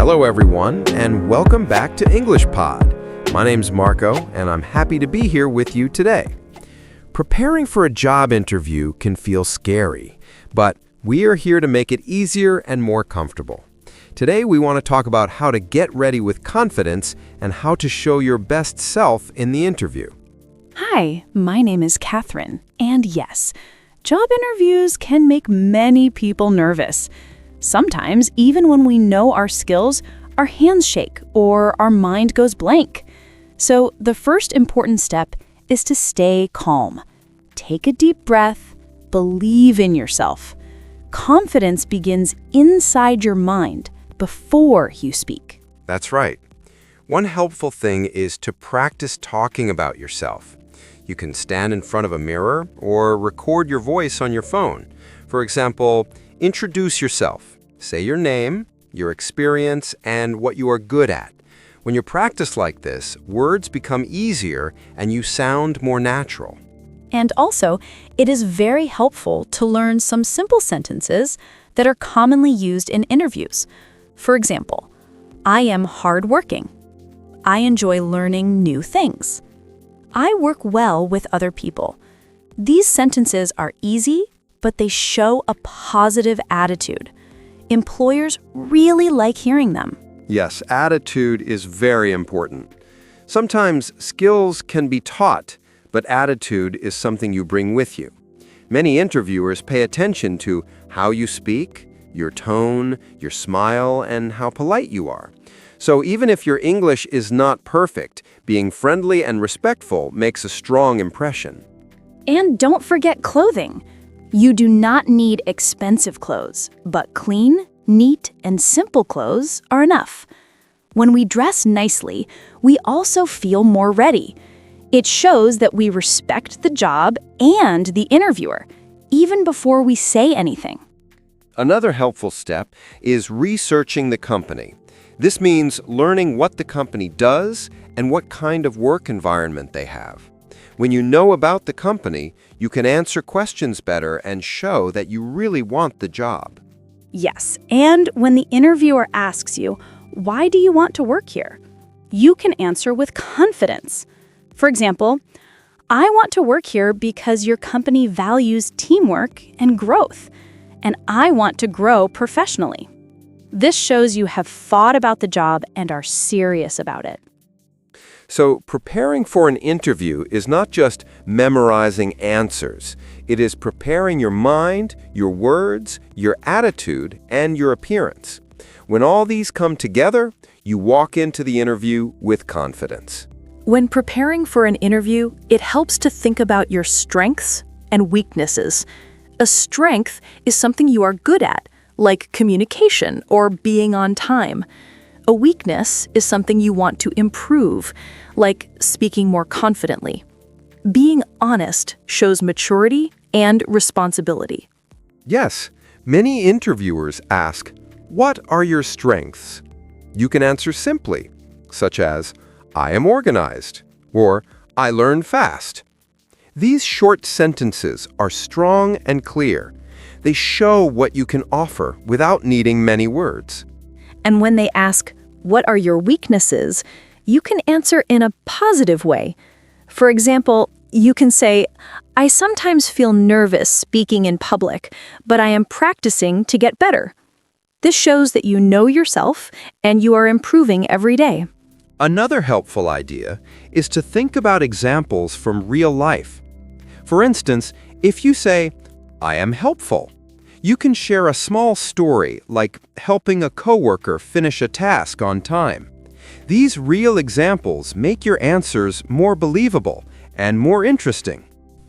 Hello, everyone, and welcome back to English Pod. My name's Marco, and I'm happy to be here with you today. Preparing for a job interview can feel scary, but we are here to make it easier and more comfortable. Today, we want to talk about how to get ready with confidence and how to show your best self in the interview. Hi, my name is Catherine, and yes, job interviews can make many people nervous. Sometimes, even when we know our skills, our hands shake or our mind goes blank. So the first important step is to stay calm. Take a deep breath, believe in yourself. Confidence begins inside your mind before you speak. That's right. One helpful thing is to practice talking about yourself. You can stand in front of a mirror or record your voice on your phone. For example, introduce yourself. Say your name, your experience, and what you are good at. When you practice like this, words become easier and you sound more natural. And also, it is very helpful to learn some simple sentences that are commonly used in interviews. For example, I am hardworking. I enjoy learning new things. I work well with other people. These sentences are easy, but they show a positive attitude. Employers really like hearing them. Yes, attitude is very important. Sometimes skills can be taught, but attitude is something you bring with you. Many interviewers pay attention to how you speak, your tone, your smile, and how polite you are. So even if your English is not perfect, being friendly and respectful makes a strong impression. And don't forget clothing. You do not need expensive clothes, but clean, neat, and simple clothes are enough. When we dress nicely, we also feel more ready. It shows that we respect the job and the interviewer, even before we say anything. Another helpful step is researching the company. This means learning what the company does and what kind of work environment they have. When you know about the company, you can answer questions better and show that you really want the job. Yes, and when the interviewer asks you, why do you want to work here? You can answer with confidence. For example, I want to work here because your company values teamwork and growth, and I want to grow professionally. This shows you have thought about the job and are serious about it. So preparing for an interview is not just memorizing answers. It is preparing your mind, your words, your attitude, and your appearance. When all these come together, you walk into the interview with confidence. When preparing for an interview, it helps to think about your strengths and weaknesses. A strength is something you are good at, like communication or being on time. A weakness is something you want to improve, like speaking more confidently. Being honest shows maturity and responsibility. Yes, many interviewers ask, "What are your strengths?" You can answer simply, such as, "I am organized," or "I learn fast." These short sentences are strong and clear. They show what you can offer without needing many words. And when they ask, what are your weaknesses, you can answer in a positive way. For example, you can say, I sometimes feel nervous speaking in public, but I am practicing to get better. This shows that you know yourself and you are improving every day. Another helpful idea is to think about examples from real life. For instance, if you say, I am helpful, you can share a small story like helping a coworker finish a task on time. These real examples make your answers more believable and more interesting.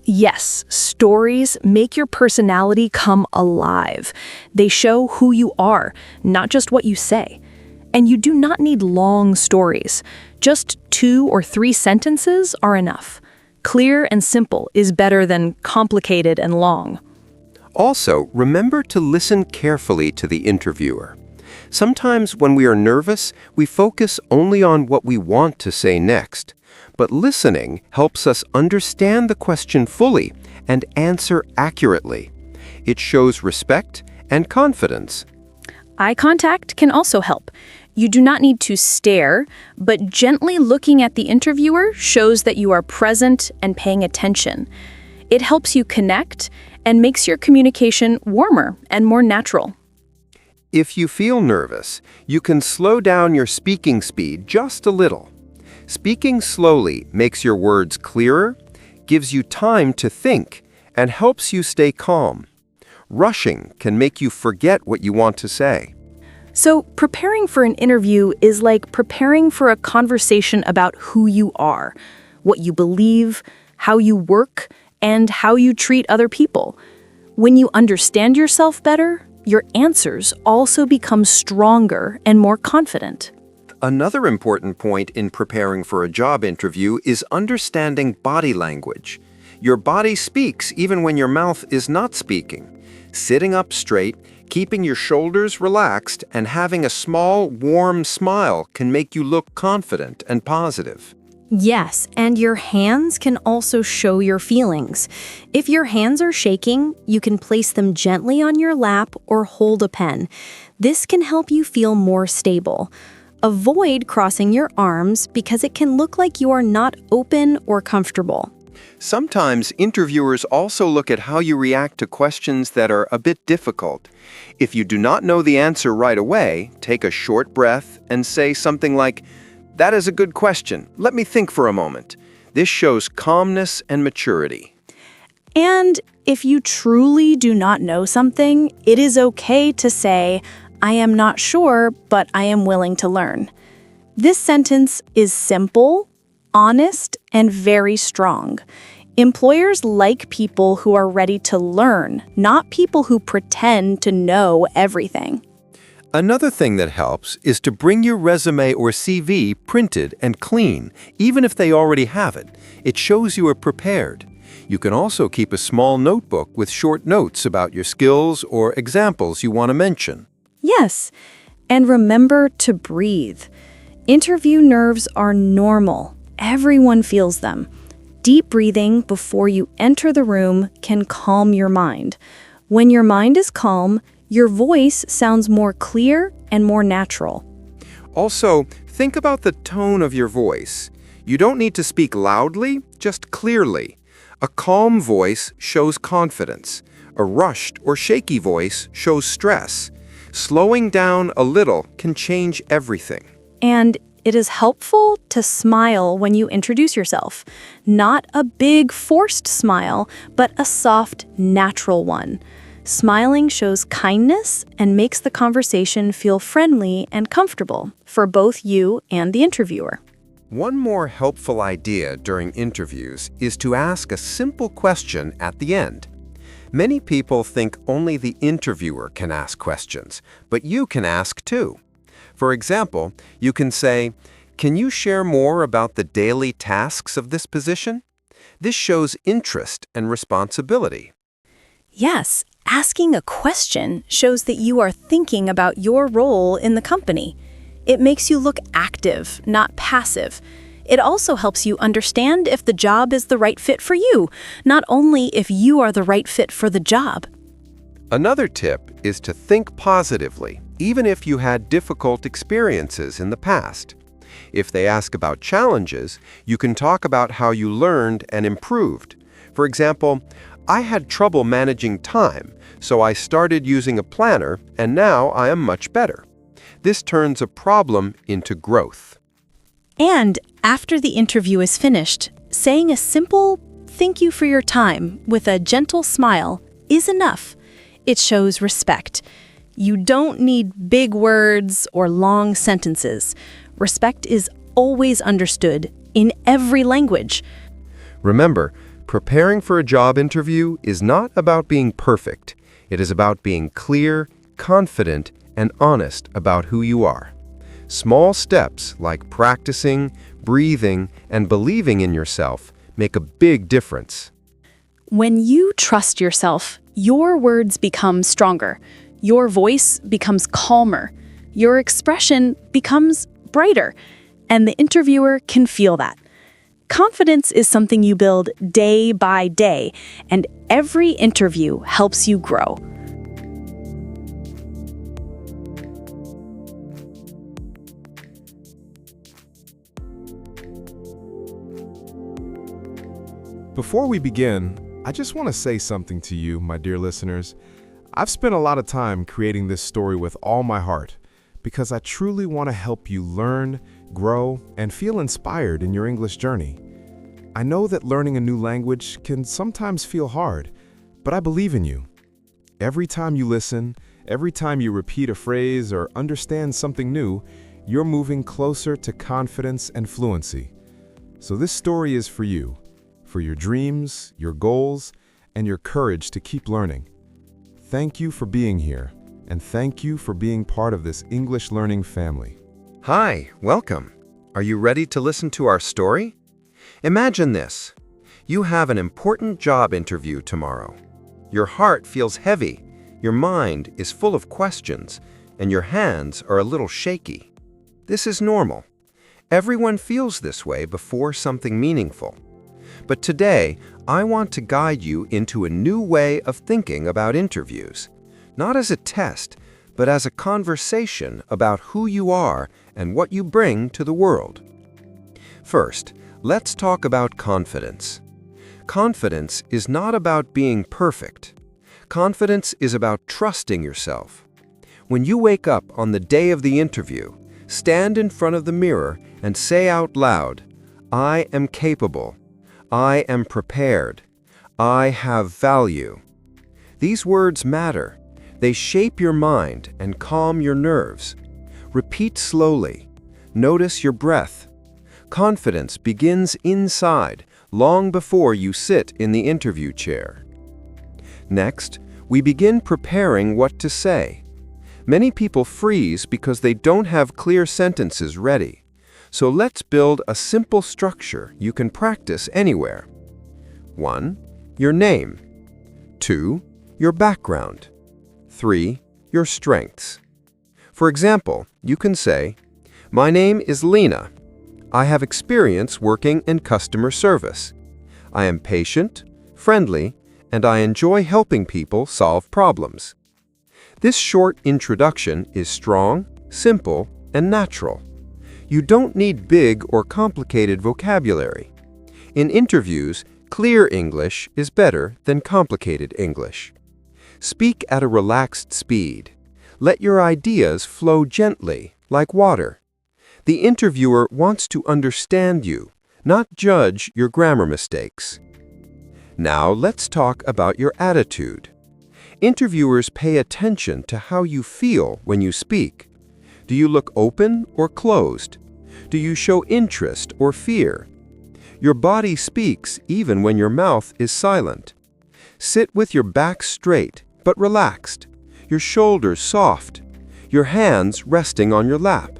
Yes, stories make your personality come alive. They show who you are, not just what you say. And you do not need long stories. Just 2 or 3 sentences are enough. Clear and simple is better than complicated and long. Also, remember to listen carefully to the interviewer. Sometimes when we are nervous, we focus only on what we want to say next. But listening helps us understand the question fully and answer accurately. It shows respect and confidence. Eye contact can also help. You do not need to stare, but gently looking at the interviewer shows that you are present and paying attention. It helps you connect and makes your communication warmer and more natural. If you feel nervous, you can slow down your speaking speed just a little. Speaking slowly makes your words clearer, gives you time to think, and helps you stay calm. Rushing can make you forget what you want to say. So, preparing for an interview is like preparing for a conversation about who you are, what you believe, how you work, and how you treat other people. When you understand yourself better, your answers also become stronger and more confident. Another important point in preparing for a job interview is understanding body language. Your body speaks even when your mouth is not speaking. Sitting up straight, keeping your shoulders relaxed, and having a small, warm smile can make you look confident and positive. Yes, and your hands can also show your feelings. If your hands are shaking, you can place them gently on your lap or hold a pen. This can help you feel more stable. Avoid crossing your arms because it can look like you are not open or comfortable. Sometimes interviewers also look at how you react to questions that are a bit difficult. If you do not know the answer right away, take a short breath and say something like, "That is a good question. Let me think for a moment." This shows calmness and maturity. And if you truly do not know something, it is okay to say, "I am not sure, but I am willing to learn." This sentence is simple, honest, and very strong. Employers like people who are ready to learn, not people who pretend to know everything. Another thing that helps is to bring your resume or CV printed and clean, even if they already have it. It shows you are prepared. You can also keep a small notebook with short notes about your skills or examples you want to mention. Yes, and remember to breathe. Interview nerves are normal. Everyone feels them. Deep breathing before you enter the room can calm your mind. When your mind is calm, your voice sounds more clear and more natural. Also, think about the tone of your voice. You don't need to speak loudly, just clearly. A calm voice shows confidence. A rushed or shaky voice shows stress. Slowing down a little can change everything. And it is helpful to smile when you introduce yourself. Not a big forced smile, but a soft, natural one. Smiling shows kindness and makes the conversation feel friendly and comfortable for both you and the interviewer. One more helpful idea during interviews is to ask a simple question at the end. Many people think only the interviewer can ask questions, but you can ask too. For example, you can say, "Can you share more about the daily tasks of this position?" This shows interest and responsibility. Yes, asking a question shows that you are thinking about your role in the company. It makes you look active, not passive. It also helps you understand if the job is the right fit for you, not only if you are the right fit for the job. Another tip is to think positively, even if you had difficult experiences in the past. If they ask about challenges, you can talk about how you learned and improved. For example, "I had trouble managing time, so I started using a planner, and now I am much better." This turns a problem into growth. And after the interview is finished, saying a simple "thank you for your time" with a gentle smile is enough. It shows respect. You don't need big words or long sentences. Respect is always understood in every language. Remember, preparing for a job interview is not about being perfect. It is about being clear, confident, and honest about who you are. Small steps like practicing, breathing, and believing in yourself make a big difference. When you trust yourself, your words become stronger. Your voice becomes calmer. Your expression becomes brighter. And the interviewer can feel that. Confidence is something you build day by day, and every interview helps you grow. Before we begin, I just want to say something to you, my dear listeners. I've spent a lot of time creating this story with all my heart because I truly want to help you learn, grow, and feel inspired in your English journey. I know that learning a new language can sometimes feel hard, but I believe in you. Every time you listen, every time you repeat a phrase or understand something new, you're moving closer to confidence and fluency. So this story is for you, for your dreams, your goals, and your courage to keep learning. Thank you for being here, and thank you for being part of this English learning family. Hi, welcome. Are you ready to listen to our story? Imagine this. You have an important job interview tomorrow. Your heart feels heavy, your mind is full of questions, and your hands are a little shaky. This is normal. Everyone feels this way before something meaningful. But today, I want to guide you into a new way of thinking about interviews, not as a test, but as a conversation about who you are and what you bring to the world. First, let's talk about confidence. Confidence is not about being perfect. Confidence is about trusting yourself. When you wake up on the day of the interview, stand in front of the mirror and say out loud, "I am capable. I am prepared. I have value." These words matter. They shape your mind and calm your nerves. Repeat slowly. Notice your breath. Confidence begins inside, long before you sit in the interview chair. Next, we begin preparing what to say. Many people freeze because they don't have clear sentences ready. So let's build a simple structure you can practice anywhere. 1. Your name. 2. Your background. 3. Your strengths. For example, you can say, "My name is Lena. I have experience working in customer service. I am patient, friendly, and I enjoy helping people solve problems." This short introduction is strong, simple, and natural. You don't need big or complicated vocabulary. In interviews, clear English is better than complicated English. Speak at a relaxed speed. Let your ideas flow gently, like water. The interviewer wants to understand you, not judge your grammar mistakes. Now let's talk about your attitude. Interviewers pay attention to how you feel when you speak. Do you look open or closed? Do you show interest or fear? Your body speaks even when your mouth is silent. Sit with your back straight but relaxed, your shoulders soft, your hands resting on your lap,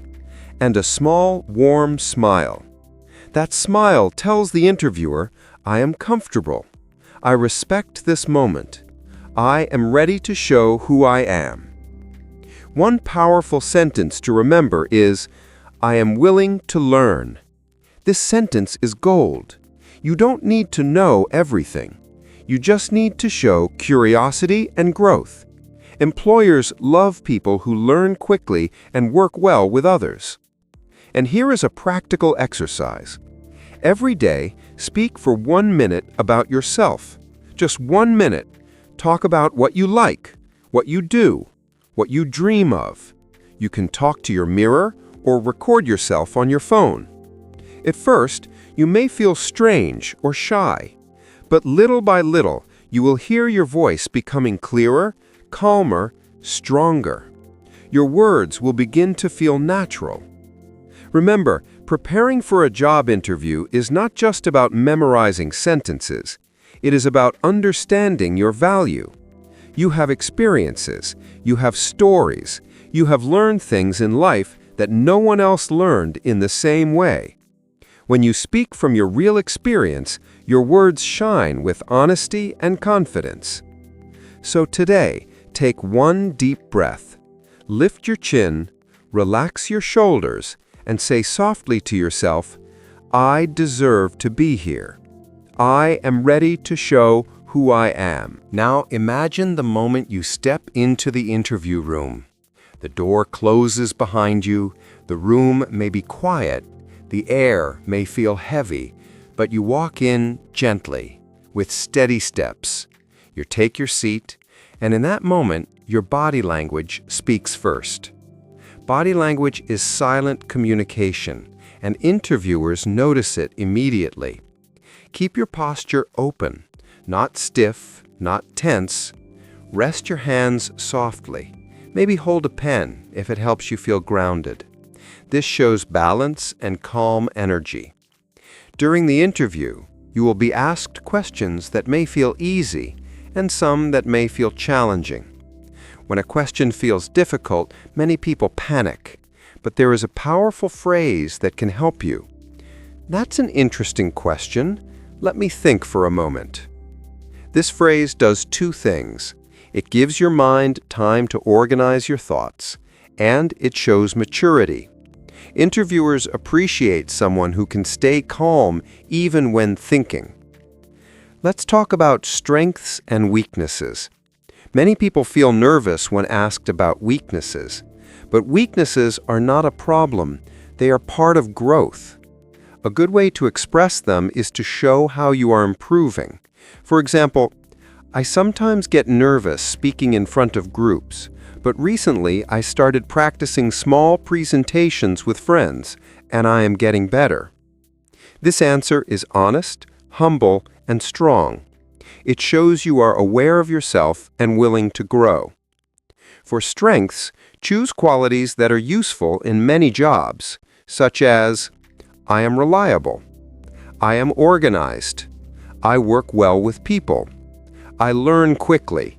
and a small, warm smile. That smile tells the interviewer, "I am comfortable. I respect this moment. I am ready to show who I am." One powerful sentence to remember is, "I am willing to learn." This sentence is gold. You don't need to know everything. You just need to show curiosity and growth. Employers love people who learn quickly and work well with others. And here is a practical exercise. Every day, speak for 1 minute about yourself. Just 1 minute. Talk about what you like, what you do, what you dream of. You can talk to your mirror or record yourself on your phone. At first, you may feel strange or shy, but little by little, you will hear your voice becoming clearer, calmer, stronger. Your words will begin to feel natural. Remember, preparing for a job interview is not just about memorizing sentences. It is about understanding your value. You have experiences, you have stories, you have learned things in life that no one else learned in the same way. When you speak from your real experience, your words shine with honesty and confidence. So today, take 1 deep breath. Lift your chin, relax your shoulders, and say softly to yourself, "I deserve to be here. I am ready to show who I am." Now imagine the moment you step into the interview room. The door closes behind you, the room may be quiet, the air may feel heavy, but you walk in gently, with steady steps. You take your seat, and in that moment, your body language speaks first. Body language is silent communication, and interviewers notice it immediately. Keep your posture open, not stiff, not tense. Rest your hands softly. Maybe hold a pen if it helps you feel grounded. This shows balance and calm energy. During the interview, you will be asked questions that may feel easy and some that may feel challenging. When a question feels difficult, many people panic, but there is a powerful phrase that can help you. "That's an interesting question. Let me think for a moment." This phrase does two things. It gives your mind time to organize your thoughts, and it shows maturity. Interviewers appreciate someone who can stay calm even when thinking. Let's talk about strengths and weaknesses. Many people feel nervous when asked about weaknesses, but weaknesses are not a problem. They are part of growth. A good way to express them is to show how you are improving. For example, "I sometimes get nervous speaking in front of groups, but recently I started practicing small presentations with friends, and I am getting better." This answer is honest, humble, and strong. It shows you are aware of yourself and willing to grow. For strengths, choose qualities that are useful in many jobs, such as, "I am reliable," "I am organized," "I work well with people," "I learn quickly."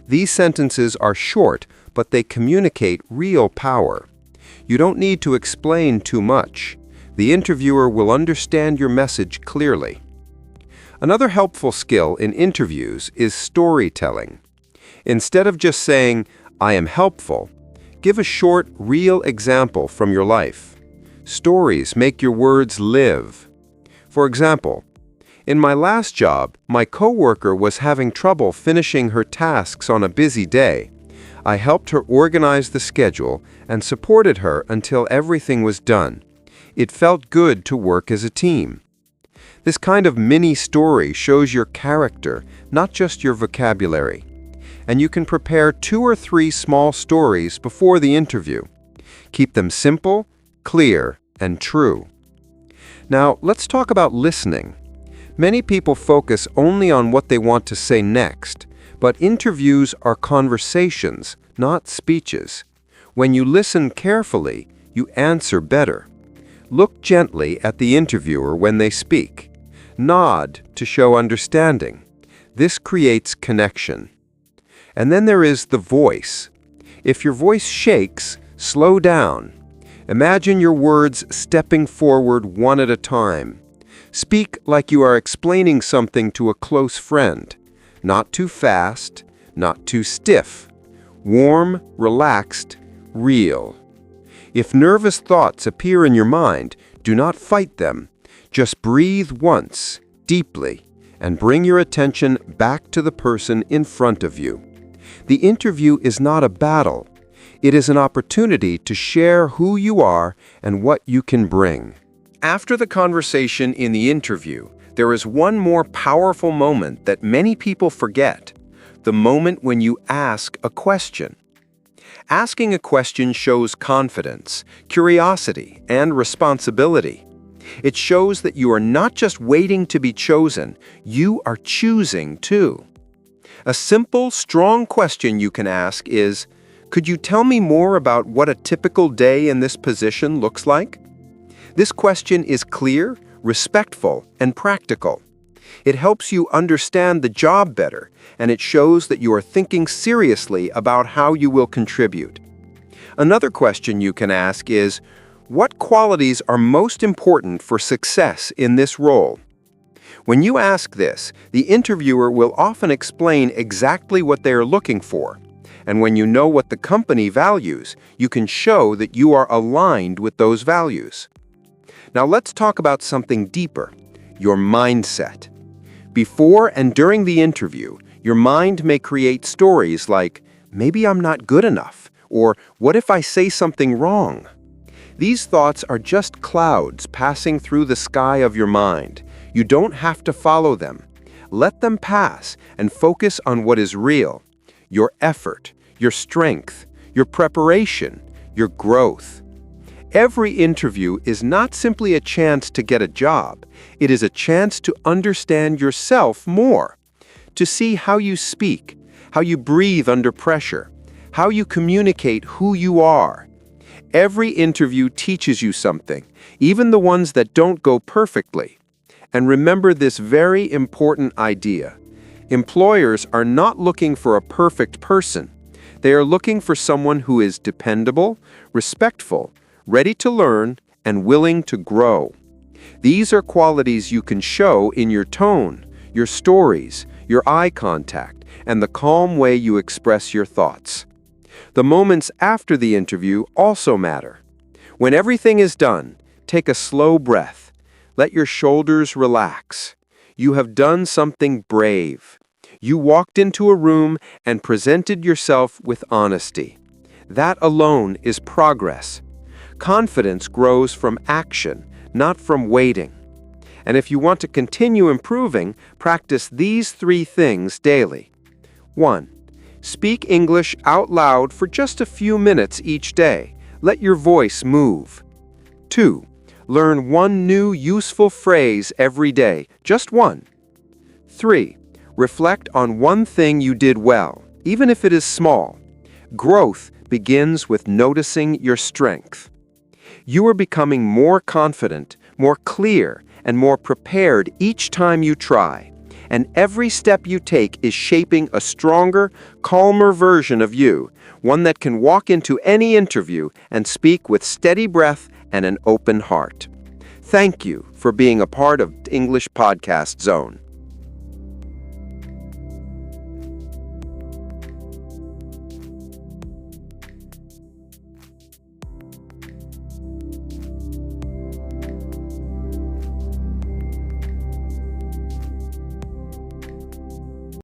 These sentences are short, but they communicate real power. You don't need to explain too much. The interviewer will understand your message clearly. Another helpful skill in interviews is storytelling. Instead of just saying, "I am helpful," give a short, real example from your life. Stories make your words live. For example, in my last job, my coworker was having trouble finishing her tasks on a busy day. I helped her organize the schedule and supported her until everything was done. It felt good to work as a team. This kind of mini story shows your character, not just your vocabulary. And you can prepare 2 or 3 small stories before the interview. Keep them simple, clear, and true. Now, let's talk about listening. Many people focus only on what they want to say next, but interviews are conversations, not speeches. When you listen carefully, you answer better. Look gently at the interviewer when they speak. Nod to show understanding. This creates connection. And then there is the voice. If your voice shakes, slow down. Imagine your words stepping forward one at a time. Speak like you are explaining something to a close friend. Not too fast, not too stiff. Warm, relaxed, real. If nervous thoughts appear in your mind, do not fight them. Just breathe once, deeply, and bring your attention back to the person in front of you. The interview is not a battle. It is an opportunity to share who you are and what you can bring. After the conversation in the interview, there is one more powerful moment that many people forget: the moment when you ask a question. Asking a question shows confidence, curiosity, and responsibility. It shows that you are not just waiting to be chosen, you are choosing too. A simple, strong question you can ask is, "Could you tell me more about what a typical day in this position looks like?" This question is clear, respectful, and practical. It helps you understand the job better, and it shows that you are thinking seriously about how you will contribute. Another question you can ask is, "What qualities are most important for success in this role?" When you ask this, the interviewer will often explain exactly what they are looking for. And when you know what the company values, you can show that you are aligned with those values. Now let's talk about something deeper: your mindset. Before and during the interview, your mind may create stories like, "Maybe I'm not good enough," or "What if I say something wrong?" These thoughts are just clouds passing through the sky of your mind. You don't have to follow them. Let them pass and focus on what is real: your effort, your strength, your preparation, your growth. Every interview is not simply a chance to get a job. It is a chance to understand yourself more, to see how you speak, how you breathe under pressure, how you communicate who you are. Every interview teaches you something, even the ones that don't go perfectly. And remember this very important idea: employers are not looking for a perfect person. They are looking for someone who is dependable, respectful, ready to learn, and willing to grow. These are qualities you can show in your tone, your stories, your eye contact, and the calm way you express your thoughts. The moments after the interview also matter. When everything is done, take a slow breath. Let your shoulders relax. You have done something brave. You walked into a room and presented yourself with honesty. That alone is progress. Confidence grows from action, not from waiting. And if you want to continue improving, practice these 3 things daily. 1. Speak English out loud for just a few minutes each day. Let your voice move. 2. Learn one new useful phrase every day, just one. 3. Reflect on one thing you did well, even if it is small. Growth begins with noticing your strength. You are becoming more confident, more clear, and more prepared each time you try. And every step you take is shaping a stronger, calmer version of you, one that can walk into any interview and speak with steady breath and an open heart. Thank you for being a part of English Podcast Zone.